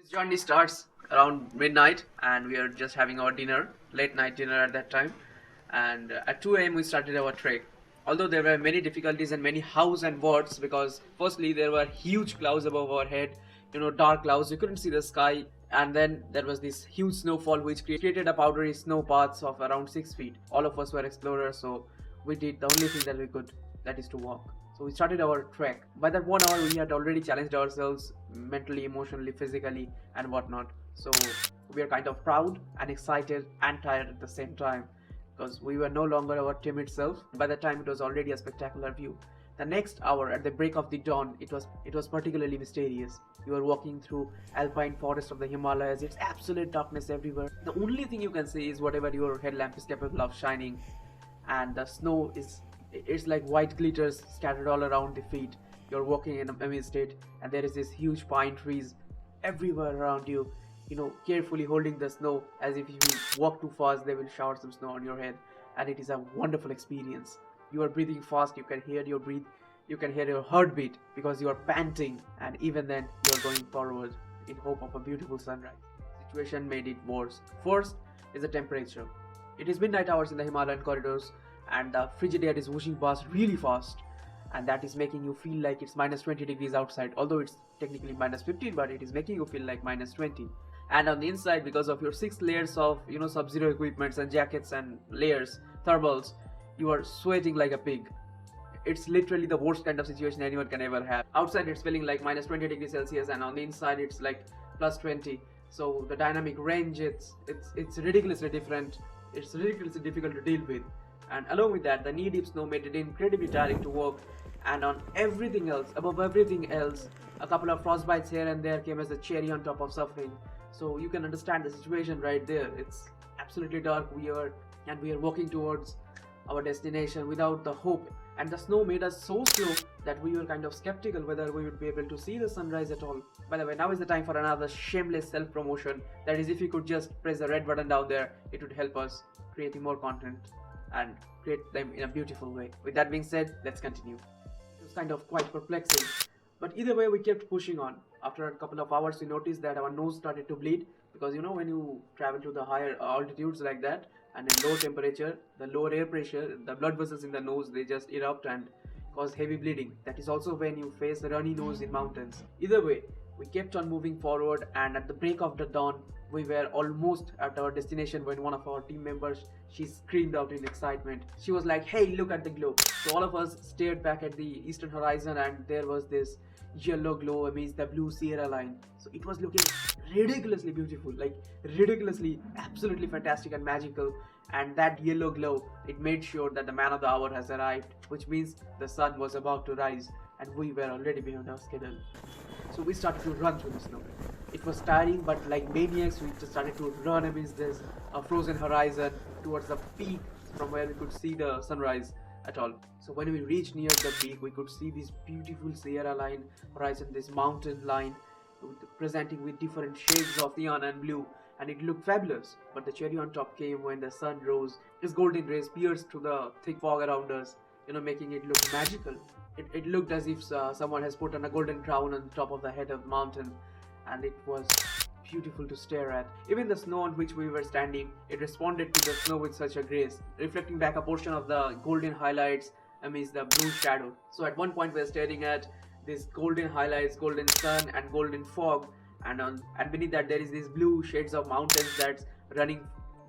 This journey starts around midnight, and we are just having our dinner, late night dinner at that time. And at 2 a.m. we started our trek. Although there were many difficulties and many hows and words, because firstly there were huge clouds above our head, dark clouds, you couldn't see the sky, and then there was this huge snowfall which created a powdery snow paths of around 6 feet. All of us were explorers, so we did the only thing that we could, that is to walk. So we started our trek. By that 1 hour, we had already challenged ourselves mentally, emotionally, physically, and whatnot. So we are kind of proud and excited and tired at the same time, because we were no longer our timid self. By that time, it was already a spectacular view. The next hour, at the break of the dawn, it was particularly mysterious. You are walking through alpine forest of the Himalayas. It's absolute darkness everywhere. The only thing you can see is whatever your headlamp is capable of shining, and the snow is, it's like white glitters scattered all around the feet. You're walking in amidst it, and there is this huge pine trees everywhere around you, carefully holding the snow, as if you walk too fast they will shower some snow on your head. And it is a wonderful experience. You are breathing fast, you can hear your heartbeat because you are panting, and even then you are going forward in hope of a beautiful sunrise. Situation made it worse. First is the temperature. It is midnight hours in the Himalayan corridors, and the frigid air is whooshing past really fast, and that is making you feel like it's minus 20 degrees outside, although it's technically minus 15, but it is making you feel like minus 20. And on the inside, because of your 6 layers of sub-zero equipments and jackets and layers, thermals, you are sweating like a pig. It's literally the worst kind of situation anyone can ever have. Outside it's feeling like minus 20 degrees Celsius, and on the inside it's like plus 20. So the dynamic range, it's ridiculously different. It's ridiculously difficult to deal with. And along with that, the knee-deep snow made it incredibly tiring to walk. And on everything else, above everything else, a couple of frostbites here and there came as a cherry on top of suffering. So you can understand the situation right there. It's absolutely dark. We are walking towards our destination without the hope. And the snow made us so slow that we were kind of skeptical whether we would be able to see the sunrise at all. By the way, now is the time for another shameless self-promotion. That is, if you could just press the red button down there, it would help us creating more content and create them in a beautiful way. With that being said, let's continue. It was kind of quite perplexing, but either way we kept pushing on. After a couple of hours we noticed that our nose started to bleed, because when you travel to the higher altitudes like that and in low temperature, the lower air pressure, the blood vessels in the nose, they just erupt and cause heavy bleeding. That is also when you face a runny nose in mountains. Either way, we kept on moving forward, and at the break of the dawn we were almost at our destination when one of our team members, she screamed out in excitement. She was like, "Hey, look at the glow." So all of us stared back at the eastern horizon, and there was this yellow glow amidst the blue Sierra line. So it was looking ridiculously beautiful, like ridiculously, absolutely fantastic and magical. And that yellow glow, it made sure that the man of the hour has arrived, which means the sun was about to rise, and we were already behind our schedule. So we started to run through the snow. It was tiring, but like maniacs, we just started to run amidst this frozen horizon towards the peak from where we could see the sunrise at all. So when we reached near the peak, we could see this beautiful Sierra line horizon, this mountain line presenting with different shades of neon and blue, and it looked fabulous. But the cherry on top came when the sun rose. Its golden rays pierced through the thick fog around us, making it look magical. It looked as if someone has put on a golden crown on top of the head of the mountain, and it was beautiful to stare at. Even the snow on which we were standing, it responded to the snow with such a grace, reflecting back a portion of the golden highlights amidst the blue shadow. So at one point we were staring at these golden highlights, golden sun and golden fog, and beneath that there is these blue shades of mountains that's running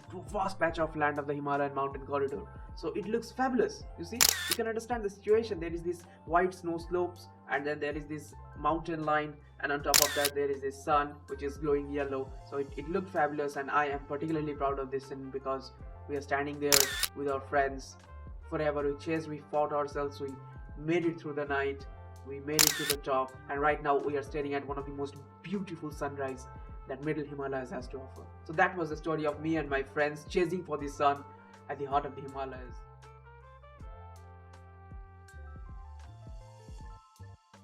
through vast patch of land of the Himalayan mountain corridor. So it looks fabulous. You see, you can understand the situation. There is this white snow slopes, and then there is this mountain line, and on top of that there is this sun which is glowing yellow. So it looked fabulous, and I am particularly proud of this scene because we are standing there with our friends forever. We chased, we fought ourselves, we made it through the night, we made it to the top, and right now we are staring at one of the most beautiful sunrise that Middle Himalayas has to offer. So that was the story of me and my friends chasing for the sun at the heart of the Himalayas.